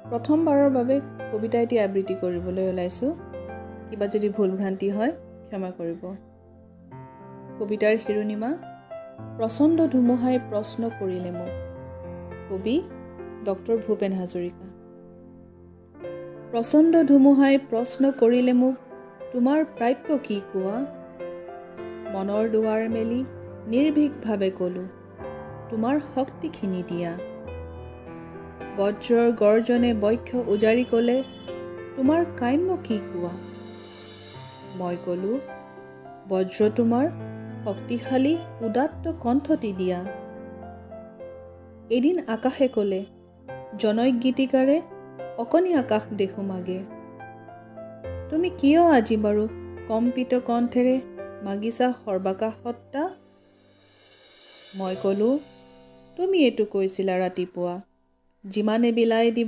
প্ৰথমবাৰৰ বাবে কবিতা এটি আবৃত্তি কৰিবলৈ ওলাইছোঁ। কিবা যদি ভুল ভ্ৰান্তি হয় ক্ষমা কৰিব। কবিতাৰ শিৰোনামা প্ৰচণ্ড ধুমুহাই প্ৰশ্ন কৰিলে মোক। কবি ডক্টৰ ভূপেন হাজৰিকা। প্ৰচণ্ড ধুমুহাই প্ৰশ্ন কৰিলে মোক, তোমাৰ প্ৰাপ্য কি কোৱা? মনৰ দুৱাৰ মেলি নিৰ্ভীকভাৱে ক'লোঁ, তোমাৰ শক্তিখিনি দিয়া। বজ্ৰৰ গৰ্জনে বক্ষ উজাৰি ক'লে, তোমাৰ কাম্য কি কোৱা? মই ক'লোঁ, বজ্ৰ তোমাৰ শক্তিশালী উদাত্ত কণ্ঠটি দিয়া। এদিন আকাশে ক'লে, জনৈক গীতিকাৰে অকণি আকাশ দেখো মাগে। তুমি কিয় আজি বাৰু কম্পিত কণ্ঠেৰে মাগিছা সৰ্বাকাশত্তা? মই ক'লোঁ, তুমি এইটো কৈছিলা ৰাতিপুৱা, যিমানে বিলাই দিবা